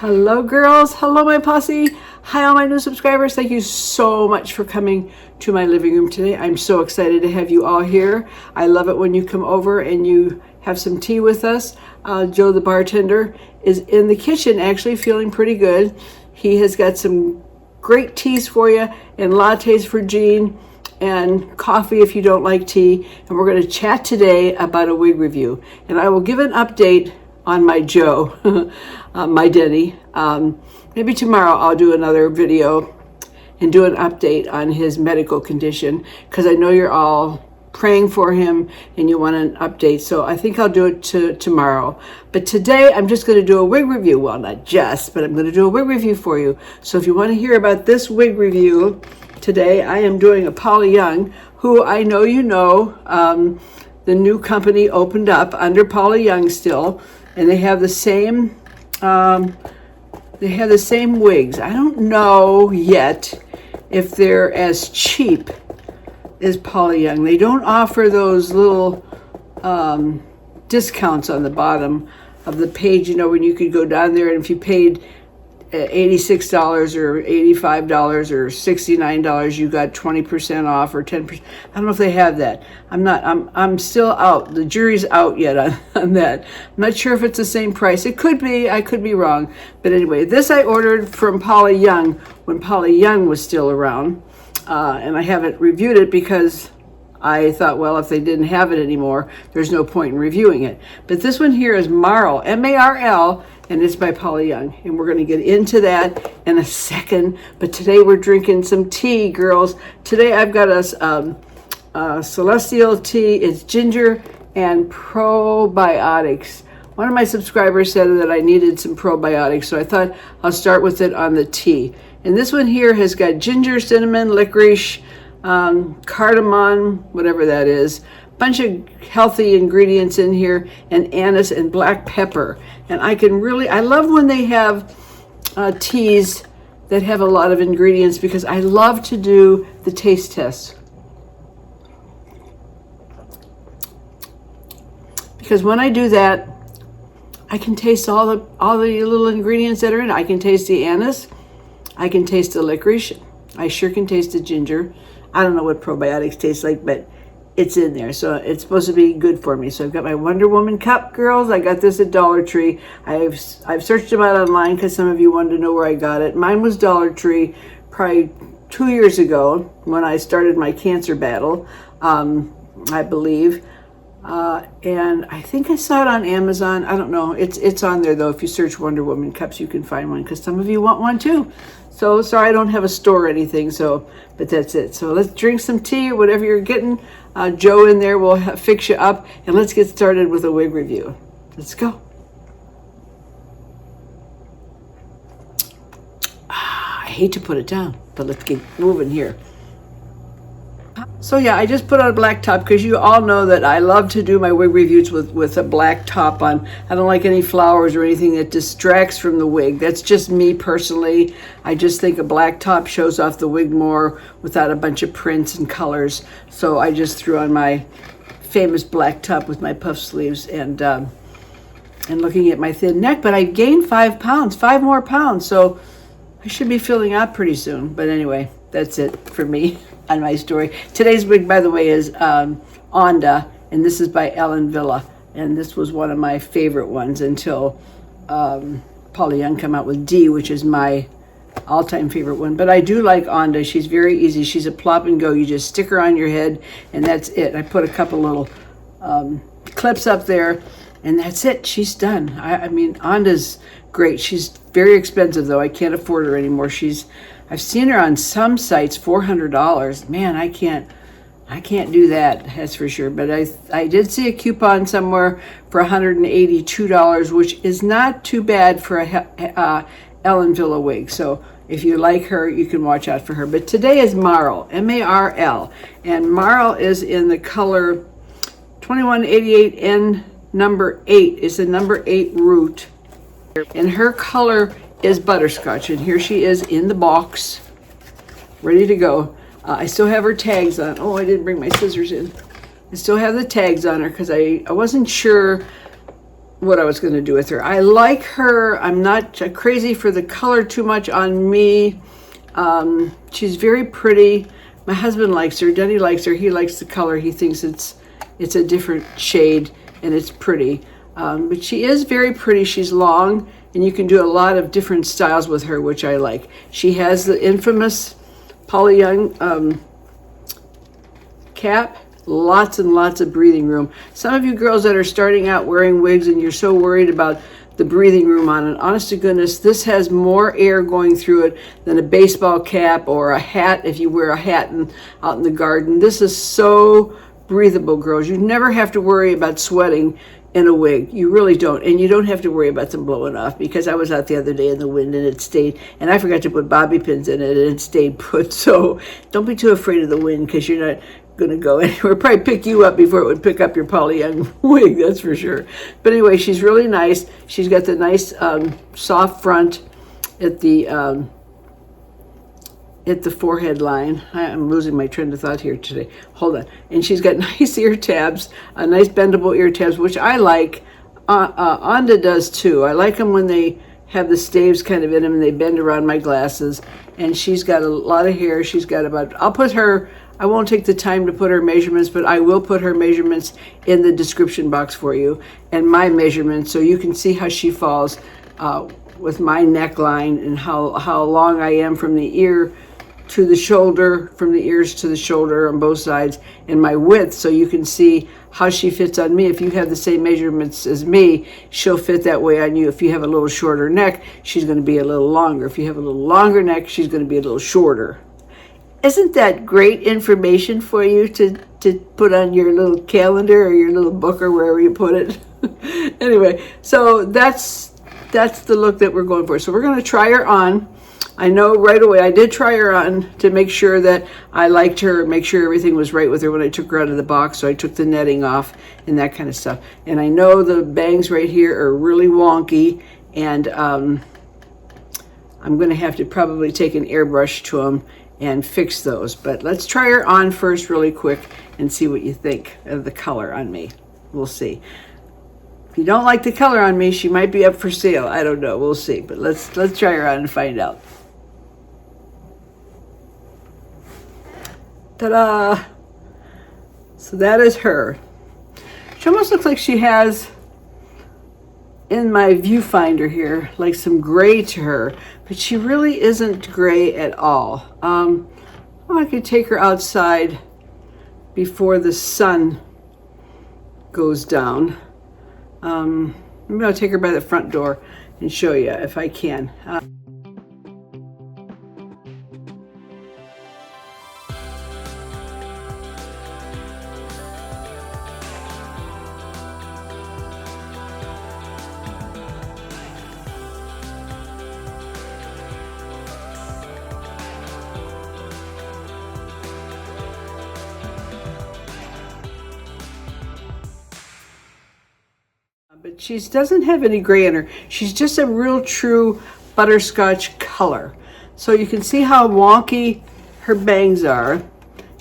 Hello girls, hello my posse, hi all my new subscribers. Thank you so much for coming to my living room today. I'm so excited to have you all here. I love it when you come over and you have some tea with us. Joe the bartender is in the kitchen actually feeling pretty good. He has got some great teas for you and lattes for Jean and coffee if you don't like tea. And we're going to chat today about a wig review. And I will give an update on my Joe, my Denny. Maybe tomorrow I'll do another video and do an update on his medical condition because I know you're all praying for him and you want an update. So I think I'll do it tomorrow. But today I'm just going to do a wig review. Well, not just, but I'm going to do a wig review for you. So if you want to hear about this wig review today, I am doing a Paula Young, who I know you know. The new company opened up under Paula Young still. And they have the same wigs. I don't know yet if they're as cheap as Paula Young. They don't offer those little discounts on the bottom of the page, you know, when you could go down there and if you paid $86 or $85 or $69, you got 20% off or 10%. I don't know if they have that. I'm still out. The jury's out yet on that. I'm not sure if it's the same price. It could be. I could be wrong. But anyway, this I ordered from Paula Young when Paula Young was still around. And I haven't reviewed it because I thought, well, if they didn't have it anymore, there's no point in reviewing it. But this one here is MARL, M-A-R-L, and it's by Paula Young. And we're going to get into that in a second. But today we're drinking some tea, girls. Today I've got a celestial tea. It's ginger and probiotics. One of my subscribers said that I needed some probiotics, so I thought I'll start with it on the tea. And this one here has got ginger, cinnamon, licorice, cardamom, whatever that is, bunch of healthy ingredients in here, and anise and black pepper. And I love when they have teas that have a lot of ingredients because I love to do the taste test. Because when I do that, I can taste all the little ingredients that are in it. I can taste the anise, I can taste the licorice, I sure can taste the ginger. I don't know what probiotics taste like, but it's in there, so it's supposed to be good for me. So I've got my Wonder Woman cup, girls. I got this at Dollar Tree. I've searched them out online because some of you wanted to know where I got it. Mine was Dollar Tree probably 2 years ago when I started my cancer battle, I believe. And I think I saw it on Amazon. I don't know. It's on there, though. If you search Wonder Woman cups, you can find one because some of you want one, too. So sorry I don't have a store or anything, but that's it. So let's drink some tea or whatever you're getting. Joe in there will fix you up, and let's get started with a wig review. Let's go. I hate to put it down, but let's get moving here. So yeah, I just put on a black top because you all know that I love to do my wig reviews with a black top on. I don't like any flowers or anything that distracts from the wig. That's just me personally. I just think a black top shows off the wig more without a bunch of prints and colors. So I just threw on my famous black top with my puff sleeves and looking at my thin neck. But I gained 5 pounds, 5 more pounds. So I should be filling out pretty soon. But anyway, that's it for me on my story. Today's wig, by the way, is Onda, and this is by Ellen Villa. And this was one of my favorite ones until Paula Young came out with D, which is my all-time favorite one. But I do like Onda. She's very easy. She's a plop and go. You just stick her on your head, and that's it. I put a couple little clips up there, and that's it. She's done. I mean, Onda's great. She's very expensive, though. I can't afford her anymore. I've seen her on some sites, $400. Man, I can't do that, that's for sure. But I did see a coupon somewhere for $182, which is not too bad for a Ellen Villa wig. So if you like her, you can watch out for her. But today is MARL, M-A-R-L. And MARL is in the color 2188N number 8. It's the number 8 root. And her color is Butterscotch, and here she is in the box, ready to go. I still have her tags on. Oh, I didn't bring my scissors in. I still have the tags on her because I wasn't sure what I was going to do with her. I like her. I'm not crazy for the color too much on me. She's very pretty. My husband likes her. Denny likes her. He likes the color. He thinks it's a different shade and it's pretty. But she is very pretty. She's long, and you can do a lot of different styles with her, which I like. She has the infamous Paula Young cap. Lots and lots of breathing room. Some of you girls that are starting out wearing wigs and you're so worried about the breathing room on it, honest to goodness, this has more air going through it than a baseball cap or a hat if you wear a hat out in the garden. This is so breathable, girls. You never have to worry about sweating in a wig. You really don't. And you don't have to worry about them blowing off, because I was out the other day in the wind and it stayed, and I forgot to put bobby pins in it and it stayed put. So don't be too afraid of the wind, because you're not going to go anywhere. Probably pick you up before it would pick up your Paula Young wig, that's for sure. But anyway, she's really nice. She's got the nice soft front at the forehead line. I'm losing my train of thought here today. Hold on. And she's got nice ear tabs, nice bendable ear tabs, which I like. Onda does too. I like them when they have the staves kind of in them and they bend around my glasses. And she's got a lot of hair. She's got I won't take the time to put her measurements, but I will put her measurements in the description box for you, and my measurements, so you can see how she falls with my neckline, and how long I am from the ear to the shoulder, from the ears to the shoulder on both sides, and my width, so you can see how she fits on me. If you have the same measurements as me, she'll fit that way on you. If you have a little shorter neck, she's going to be a little longer. If you have a little longer neck, she's going to be a little shorter. Isn't that great information for you to put on your little calendar or your little book or wherever you put it? Anyway, so that's the look that we're going for. So we're going to try her on. I know right away, I did try her on to make sure that I liked her, make sure everything was right with her when I took her out of the box. So I took the netting off and that kind of stuff. And I know the bangs right here are really wonky, and I'm going to have to probably take an airbrush to them and fix those. But let's try her on first really quick and see what you think of the color on me. We'll see. If you don't like the color on me, she might be up for sale. I don't know. We'll see. But let's try her on and find out. Ta-da! So that is her. She almost looks like she has, in my viewfinder here, like some gray to her, but she really isn't gray at all. I could take her outside before the sun goes down. Maybe I'll take her by the front door and show you if I can. But she doesn't have any gray in her. She's just a real true butterscotch color. So you can see how wonky her bangs are.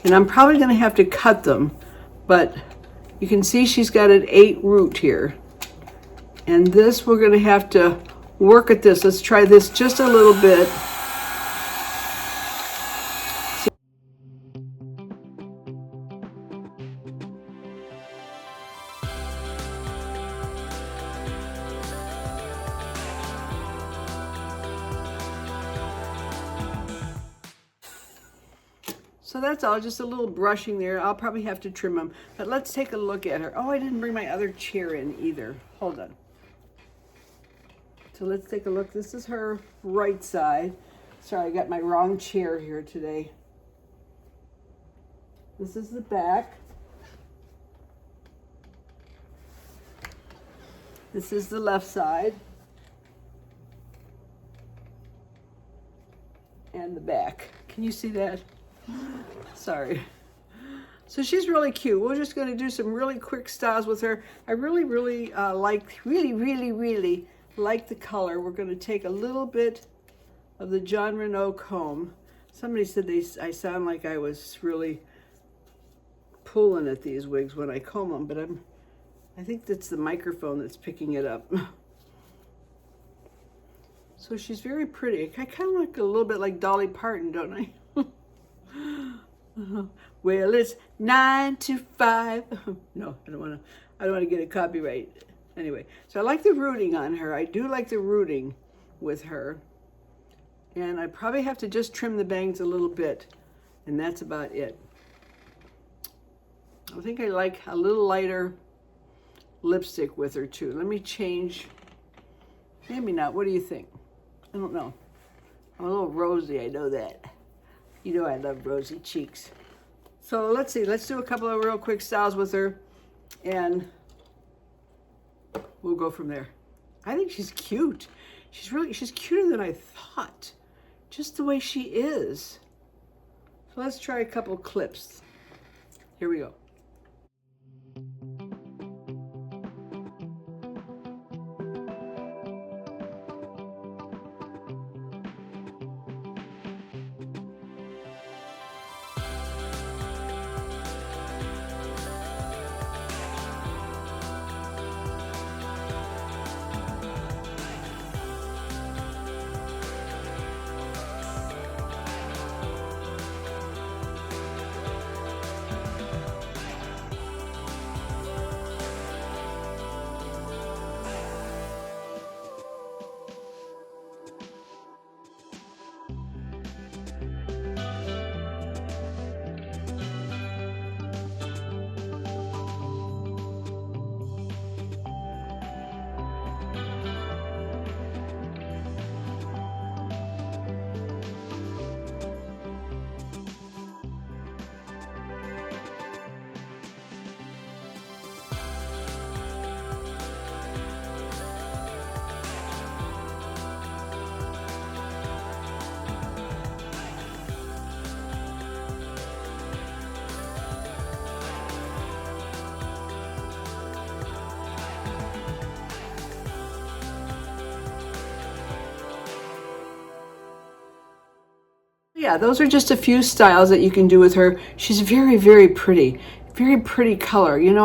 And I'm probably going to have to cut them. But you can see she's got an 8 root here. And this, we're going to have to work at this. Let's try this just a little bit. So that's all, just a little brushing there. I'll probably have to trim them, but let's take a look at her. Oh, I didn't bring my other chair in either. Hold on. So let's take a look. This is her right side. Sorry, I got my wrong chair here today. This is the back. This is the left side. And the back. Can you see that? Sorry. So she's really cute. We're just going to do some really quick styles with her. I really like the color. We're going to take a little bit of the John Renault comb. Somebody said I sound like I was really pulling at these wigs when I comb them, but I think that's the microphone that's picking it up. So she's very pretty. I kind of look a little bit like Dolly Parton, don't I? Well, it's 9 to 5. No, I don't want to get a copyright. Anyway, so I like the rooting on her. I do like the rooting with her. And I probably have to just trim the bangs a little bit. And that's about it. I think I like a little lighter lipstick with her too. Let me change. Maybe not. What do you think? I don't know. I'm a little rosy, I know that. You know I love rosy cheeks. So let's see. Let's do a couple of real quick styles with her. And we'll go from there. I think she's cute. She's cuter than I thought. Just the way she is. So let's try a couple clips. Here we go. Yeah, those are just a few styles that you can do with her. She's very, very pretty color. You know,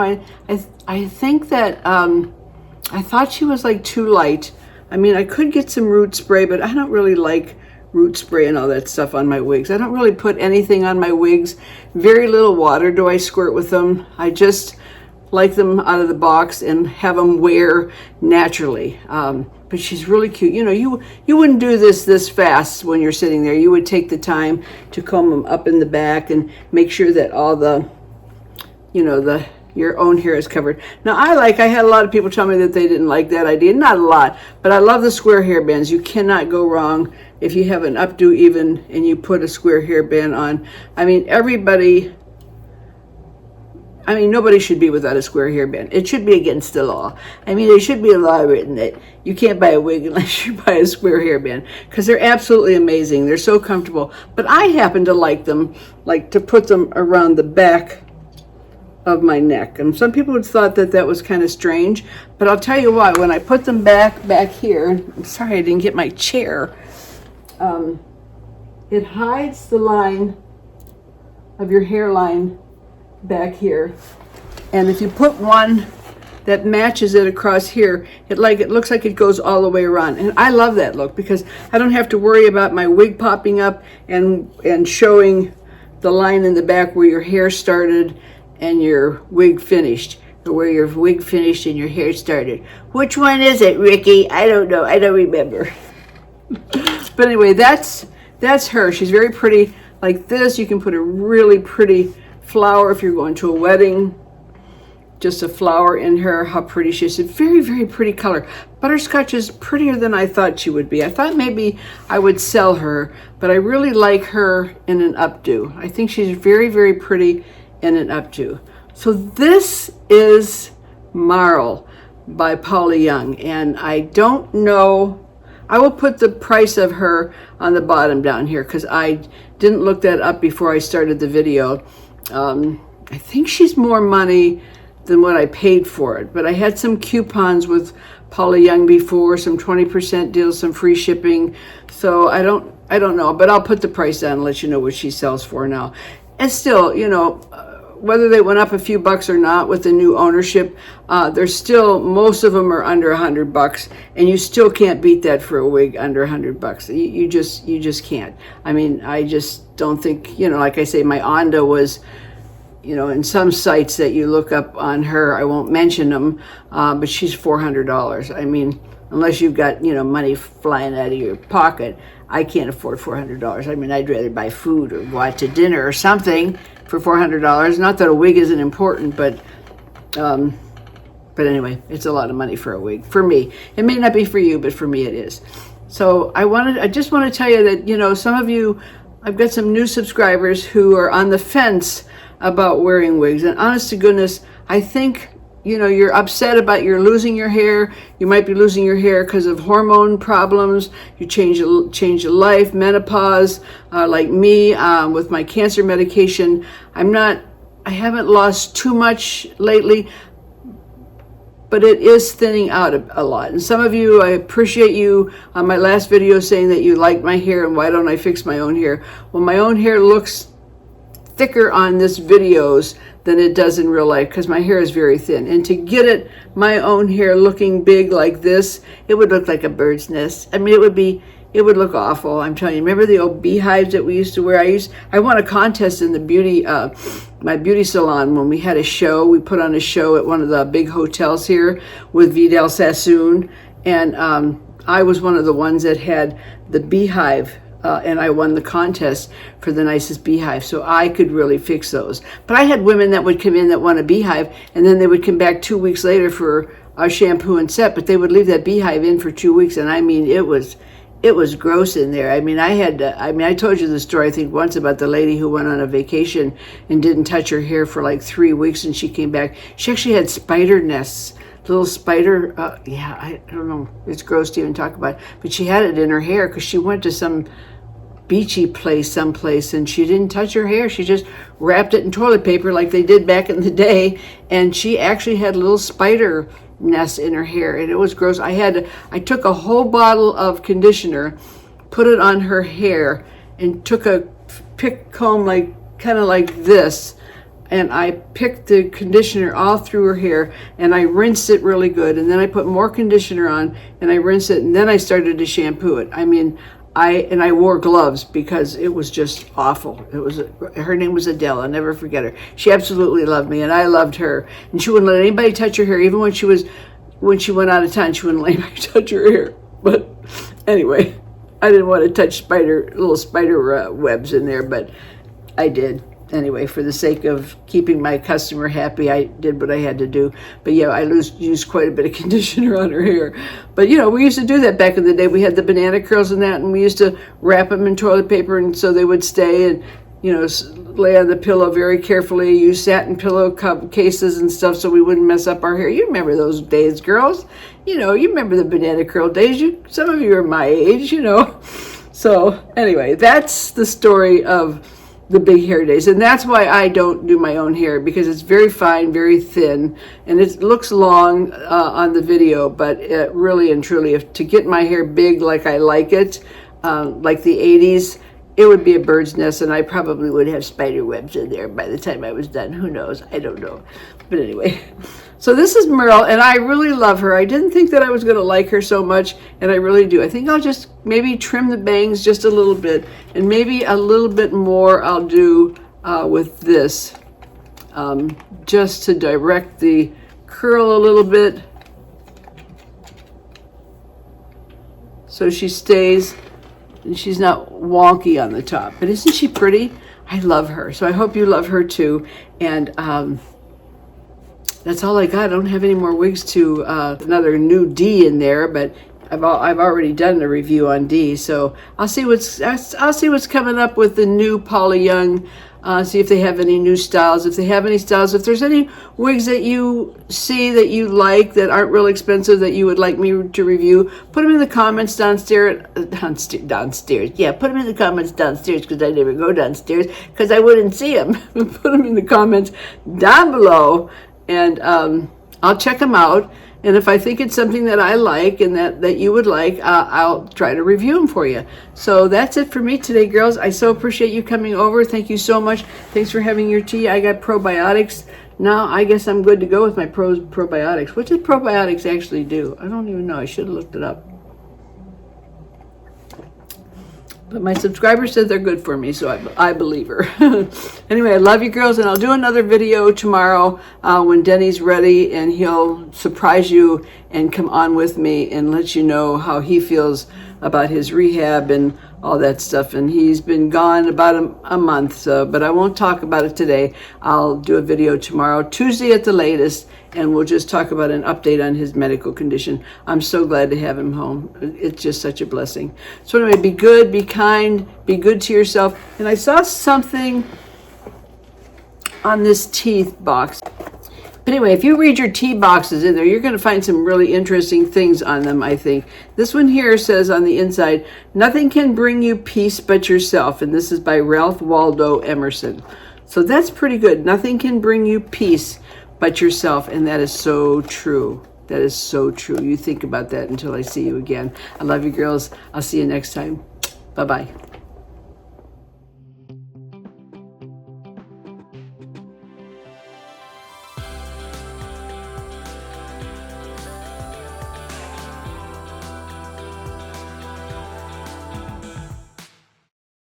I think that I thought she was like too light. I mean, I could get some root spray, but I don't really like root spray and all that stuff on my wigs. I don't really put anything on my wigs. Very little water do I squirt with them. I just like them out of the box and have them wear naturally. But she's really cute. You know, you wouldn't do this fast when you're sitting there. You would take the time to comb them up in the back and make sure that all the, you know, your own hair is covered. Now I had a lot of people tell me that they didn't like that idea. Not a lot, but I love the square hairbands. You cannot go wrong if you have an updo even and you put a square hairband on. I mean, nobody should be without a square hairband. It should be against the law. I mean, there should be a law written that you can't buy a wig unless you buy a square hairband, because they're absolutely amazing. They're so comfortable. But I happen to like them, like to put them around the back of my neck. And some people would thought that that was kind of strange, but I'll tell you why. When I put them back here, I'm sorry I didn't get my chair. It hides the line of your hairline back here, and if you put one that matches it across here, it looks like it goes all the way around. And I love that look because I don't have to worry about my wig popping up and showing the line in the back where your hair started and your wig finished, or where your wig finished and your hair started. Which one is it, Ricky? I don't know. I don't remember. But anyway, that's her. She's very pretty. Like this, you can put a really pretty flower if you're going to a wedding. Just a flower in her. How pretty she is. A very, very pretty color. Butterscotch is prettier than I thought she would be. I thought maybe I would sell her, but I really like her in an updo. I think she's very, very pretty in an updo. So this is MARL by Paula Young, and I don't know. I will put the price of her on the bottom down here because I didn't look that up before I started the video. I think she's more money than what I paid for it, but I had some coupons with Paula Young before, some 20% deals, some free shipping. So I don't know, but I'll put the price down and let you know what she sells for now. And still, you know, whether they went up a few bucks or not with the new ownership, there's still, most of them are under $100, and you still can't beat that for a wig under $100. You just can't. I mean, I just don't think, you know, like I say, my Onda was, you know, in some sites that you look up on her, I won't mention them, but she's $400. I mean, unless you've got, you know, money flying out of your pocket, I can't afford $400. I mean, I'd rather buy food or go out to dinner or something for $400. Not that a wig isn't important, but anyway, it's a lot of money for a wig. For me, it may not be for you, but for me it is. So I just want to tell you that, you know, some of you, I've got some new subscribers who are on the fence about wearing wigs, and honest to goodness, I think, you know, you're upset about you're losing your hair. You might be losing your hair because of hormone problems. You change your life, menopause, like me, with my cancer medication. I haven't lost too much lately, but it is thinning out a lot. And some of you, I appreciate you on my last video saying that you liked my hair and why don't I fix my own hair? Well, my own hair looks thicker on this videos than it does in real life because my hair is very thin. And to get it, my own hair looking big like this, it would look like a bird's nest. I mean, it would look awful. I'm telling you. Remember the old beehives that we used to wear? I won a contest in the my beauty salon when we had a show. We put on a show at one of the big hotels here with Vidal Sassoon, and I was one of the ones that had the beehive. And I won the contest for the nicest beehive, so I could really fix those. But I had women that would come in that want a beehive, and then they would come back 2 weeks later for a shampoo and set, but they would leave that beehive in for 2 weeks, and I mean, it was gross in there. I mean, I told you the story, I think, once about the lady who went on a vacation and didn't touch her hair for like 3 weeks, and she came back. She actually had spider nests. Little spider, yeah, I don't know, it's gross to even talk about, but she had it in her hair because she went to some beachy place someplace and she didn't touch her hair. She just wrapped it in toilet paper like they did back in the day, and she actually had little spider nests in her hair, and it was gross. I took a whole bottle of conditioner, put it on her hair, and took a pick comb kind of like this, and I picked the conditioner all through her hair, and I rinsed it really good, and then I put more conditioner on, and I rinsed it, and then I started to shampoo it. I mean, I wore gloves because it was just awful. Her name was Adele. I'll never forget her. She absolutely loved me, and I loved her. And she wouldn't let anybody touch her hair, even when she went out of town. She wouldn't let anybody touch her hair. But anyway, I didn't want to touch little spider webs in there, but I did. Anyway, for the sake of keeping my customer happy, I did what I had to do. But yeah, I used quite a bit of conditioner on her hair. But you know, we used to do that back in the day. We had the banana curls and that, and we used to wrap them in toilet paper, and so they would stay, and you know, lay on the pillow very carefully, use satin pillow cases and stuff so we wouldn't mess up our hair. You remember those days, girls. You know, you remember the banana curl days. Some of you are my age, you know. So anyway, that's the story of the big hair days, and that's why I don't do my own hair, because it's very fine, very thin, and it looks long on the video, but really and truly, to get my hair big like I like it, like the 80s, it would be a bird's nest, and I probably would have spider webs in there by the time I was done. Who knows? I don't know. But anyway, so this is MARL, and I really love her. I didn't think that I was going to like her so much, and I really do. I think I'll just maybe trim the bangs just a little bit, and maybe a little bit more I'll do with this, just to direct the curl a little bit so she stays and she's not wonky on the top. But isn't she pretty? I love her. So I hope you love her too. And that's all I got. I don't have any more wigs to another new D in there, but I've already done a review on D. So I'll see what's coming up with the new Paula Young. See if they have any new styles. If they have any styles, if there's any wigs that you see that you like that aren't real expensive that you would like me to review, put them in the comments downstairs. Yeah, put them in the comments downstairs, because I never go downstairs because I wouldn't see them. Put them in the comments down below, and I'll check them out. And if I think it's something that I like and that you would like, I'll try to review them for you. So that's it for me today, girls. I so appreciate you coming over. Thank you so much. Thanks for having your tea. I got probiotics. Now I guess I'm good to go with my probiotics. What did probiotics actually do? I don't even know. I should have looked it up. But my subscriber said they're good for me, so I believe her. Anyway, I love you, girls, and I'll do another video tomorrow when Denny's ready, and he'll surprise you and come on with me and let you know how he feels about his rehab and all that stuff. And he's been gone about a month, so, but I won't talk about it today. I'll do a video tomorrow, Tuesday at the latest, and we'll just talk about an update on his medical condition. I'm so glad to have him home. It's just such a blessing. So anyway, be good, be kind, be good to yourself. And I saw something on this teeth box. But anyway, if you read your tea boxes in there, you're going to find some really interesting things on them, I think. This one here says on the inside, nothing can bring you peace but yourself. And this is by Ralph Waldo Emerson. So that's pretty good. Nothing can bring you peace but yourself. And that is so true. That is so true. You think about that until I see you again. I love you, girls. I'll see you next time. Bye-bye.